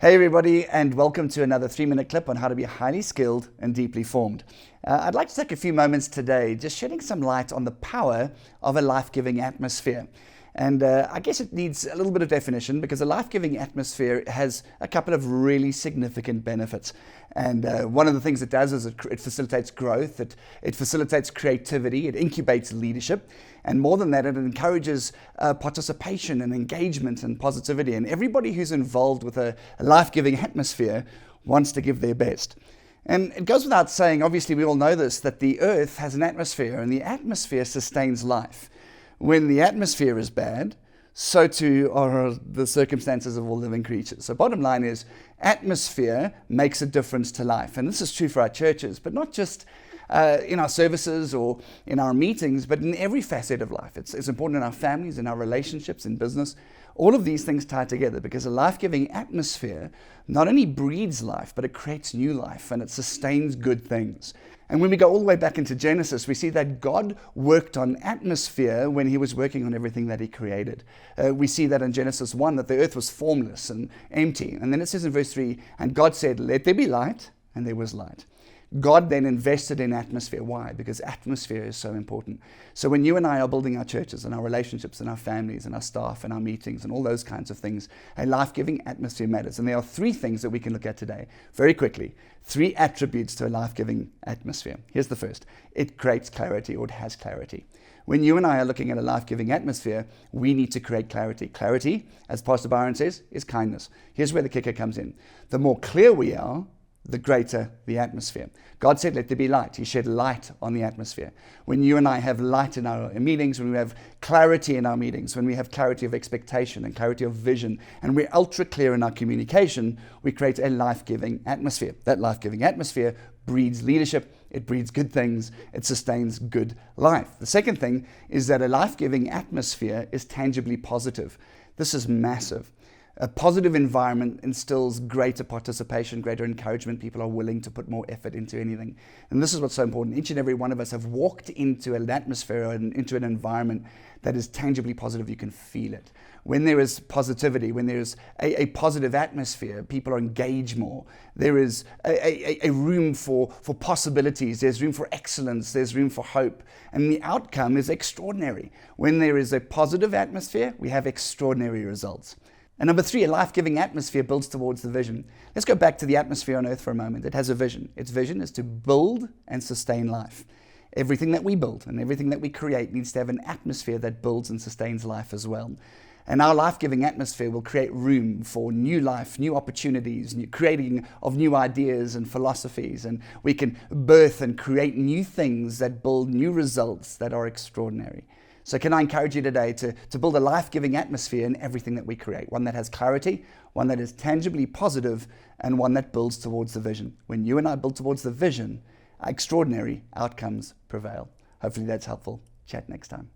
Hey everybody, and welcome to another 3-minute clip on how to be highly skilled and deeply formed. I'd like to take a few moments today just shedding some light on the power of a life-giving atmosphere. And I guess it needs a little bit of definition because a life-giving atmosphere has a couple of really significant benefits. And one of the things it does is it facilitates growth, it facilitates creativity, it incubates leadership, and more than that, it encourages participation and engagement and positivity. And everybody who's involved with a life-giving atmosphere wants to give their best. And it goes without saying, obviously we all know this, that the earth has an atmosphere, and the atmosphere sustains life. When the atmosphere is bad, so too are the circumstances of all living creatures. So bottom line is, atmosphere makes a difference to life. And this is true for our churches, but not just in our services or in our meetings, but in every facet of life. It's important in our families, in our relationships, in business. All of these things tie together because a life-giving atmosphere not only breeds life, but it creates new life and it sustains good things. And when we go all the way back into Genesis, we see that God worked on atmosphere when he was working on everything that he created. We see that in Genesis 1, that the earth was formless and empty. And then it says in verse 3, and God said, let there be light, and there was light. God then invested in atmosphere. Why? Because atmosphere is so important. So when you and I are building our churches and our relationships and our families and our staff and our meetings and all those kinds of things, a life-giving atmosphere matters. And there are 3 things that we can look at today very quickly. 3 attributes to a life-giving atmosphere. Here's the first. It creates clarity, or it has clarity. When you and I are looking at a life-giving atmosphere, we need to create clarity. Clarity, as Pastor Byron says, is kindness. Here's where the kicker comes in. The more clear we are, the greater the atmosphere. God said, let there be light. He shed light on the atmosphere. When you and I have light in our meetings, when we have clarity in our meetings, when we have clarity of expectation and clarity of vision, and we're ultra clear in our communication, we create a life-giving atmosphere. That life-giving atmosphere breeds leadership, it breeds good things, it sustains good life. The second thing is that a life-giving atmosphere is tangibly positive. This is massive. A positive environment instills greater participation, greater encouragement. People are willing to put more effort into anything. And this is what's so important. Each and every one of us have walked into an atmosphere or into an environment that is tangibly positive. You can feel it. When there is positivity, when there is a positive atmosphere, people are engaged more. There is a room for possibilities. There's room for excellence. There's room for hope. And the outcome is extraordinary. When there is a positive atmosphere, we have extraordinary results. And number 3, a life-giving atmosphere builds towards the vision. Let's go back to the atmosphere on earth for a moment. It has a vision. Its vision is to build and sustain life. Everything that we build and everything that we create needs to have an atmosphere that builds and sustains life as well. And our life-giving atmosphere will create room for new life, new opportunities, creating of new ideas and philosophies. And we can birth and create new things that build new results that are extraordinary. So can I encourage you today to build a life-giving atmosphere in everything that we create, one that has clarity, one that is tangibly positive, and one that builds towards the vision. When you and I build towards the vision, extraordinary outcomes prevail. Hopefully that's helpful. Chat next time.